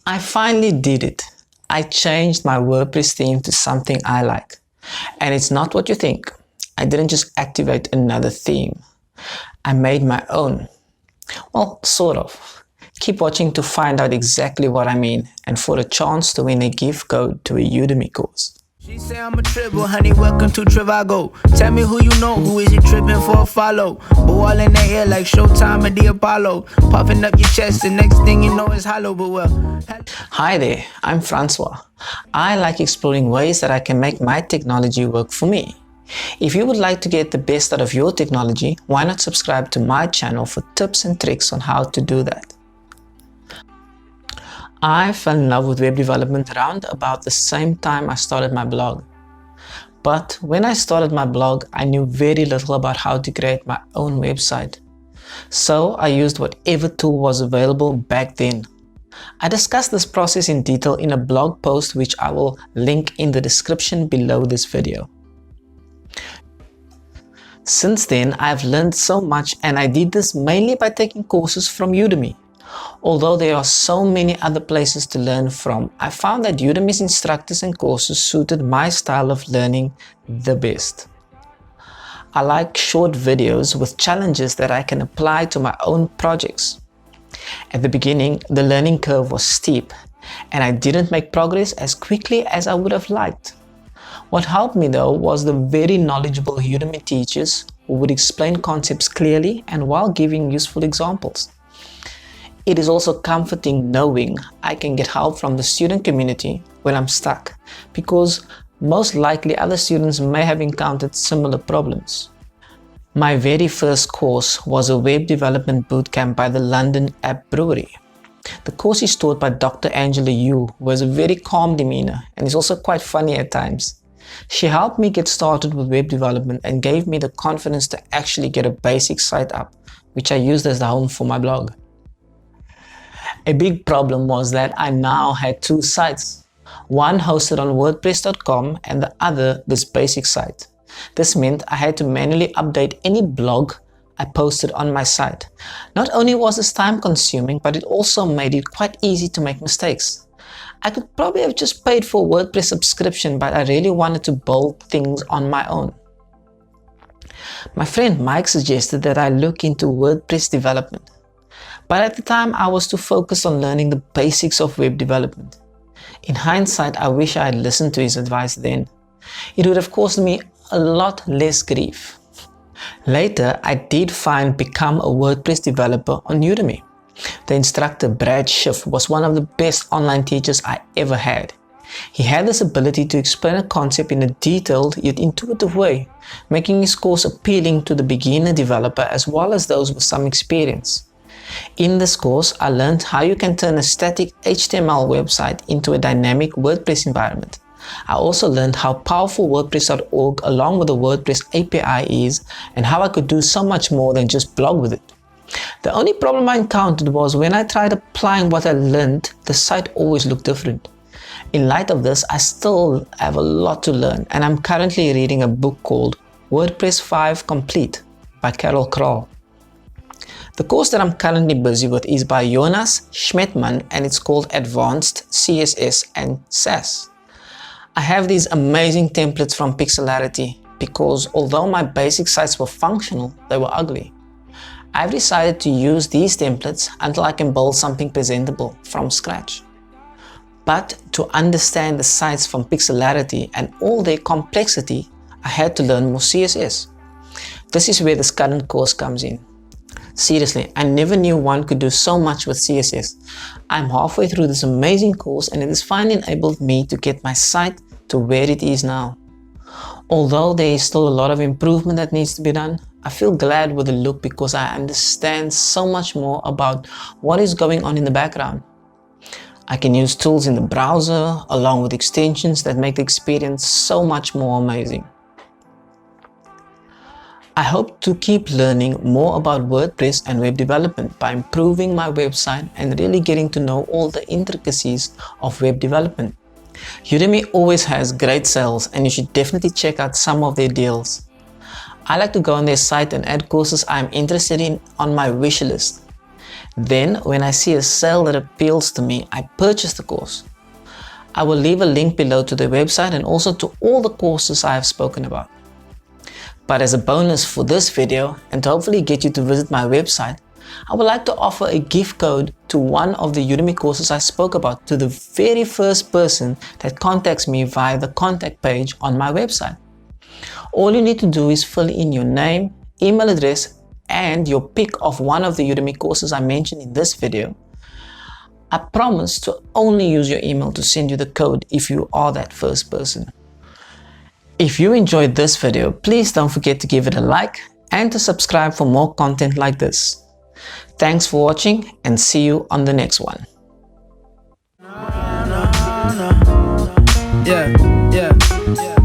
I finally did it. I changed my WordPress theme to something I like. And it's not what you think. I didn't just activate another theme. I made my own. Well, sort of. Keep watching to find out exactly what I mean and for a chance to win a gift code to a Udemy course. She say I'm a triple, honey, welcome to Trivago. Tell me who you know, who is you tripping for a follow? Ball in the air like Showtime and the Apollo. Puffing up your chest, the next thing you know is hollow, but well. Hi there, I'm Francois. I like exploring ways that I can make my technology work for me. If you would like to get the best out of your technology, why not subscribe to my channel for tips and tricks on how to do that. I fell in love with web development around about the same time I started my blog. But when I started my blog, I knew very little about how to create my own website. So I used whatever tool was available back then. I discussed this process in detail in a blog post which I will link in the description below this video. Since then, I've learned so much, and I did this mainly by taking courses from Udemy. Although there are so many other places to learn from, I found that Udemy's instructors and courses suited my style of learning the best. I like short videos with challenges that I can apply to my own projects. At the beginning, the learning curve was steep, and I didn't make progress as quickly as I would have liked. What helped me though was the very knowledgeable Udemy teachers who would explain concepts clearly and while giving useful examples. It is also comforting knowing I can get help from the student community when I'm stuck, because most likely other students may have encountered similar problems. My very first course was a web development bootcamp by the London App Brewery. The course is taught by Dr. Angela Yu, who has a very calm demeanor and is also quite funny at times. She helped me get started with web development and gave me the confidence to actually get a basic site up, which I used as the home for my blog. A big problem was that I now had two sites, one hosted on WordPress.com and the other this basic site. This meant I had to manually update any blog I posted on my site. Not only was this time consuming, but it also made it quite easy to make mistakes. I could probably have just paid for a WordPress subscription, but I really wanted to build things on my own. My friend Mike suggested that I look into WordPress development. But at the time, I was too focused on learning the basics of web development. In hindsight, I wish I had listened to his advice then. It would have caused me a lot less grief. Later, I did find Become a WordPress Developer on Udemy. The instructor, Brad Schiff, was one of the best online teachers I ever had. He had this ability to explain a concept in a detailed yet intuitive way, making his course appealing to the beginner developer as well as those with some experience. In this course, I learned how you can turn a static HTML website into a dynamic WordPress environment. I also learned how powerful WordPress.org along with the WordPress API is, and how I could do so much more than just blog with it. The only problem I encountered was when I tried applying what I learned, the site always looked different. In light of this, I still have a lot to learn, and I'm currently reading a book called WordPress 5 Complete by Carol Krall. The course that I'm currently busy with is by Jonas Schmetman, and it's called Advanced CSS and Sass. I have these amazing templates from Pixelarity because although my basic sites were functional, they were ugly. I've decided to use these templates until I can build something presentable from scratch. But to understand the sites from Pixelarity and all their complexity, I had to learn more CSS. This is where this current course comes in. Seriously, I never knew one could do so much with CSS. I'm halfway through this amazing course, and it has finally enabled me to get my site to where it is now. Although there is still a lot of improvement that needs to be done, I feel glad with the look because I understand so much more about what is going on in the background. I can use tools in the browser along with extensions that make the experience so much more amazing. I hope to keep learning more about WordPress and web development by improving my website and really getting to know all the intricacies of web development. Udemy always has great sales, and you should definitely check out some of their deals. I like to go on their site and add courses I'm interested in on my wish list. Then, when I see a sale that appeals to me, I purchase the course. I will leave a link below to their website and also to all the courses I have spoken about. But as a bonus for this video, and to hopefully get you to visit my website, I would like to offer a gift code to one of the Udemy courses I spoke about to the very first person that contacts me via the contact page on my website. All you need to do is fill in your name, email address, and your pick of one of the Udemy courses I mentioned in this video. I promise to only use your email to send you the code if you are that first person. If you enjoyed this video, please don't forget to give it a like and to subscribe for more content like this. Thanks for watching and see you on the next one. Yeah.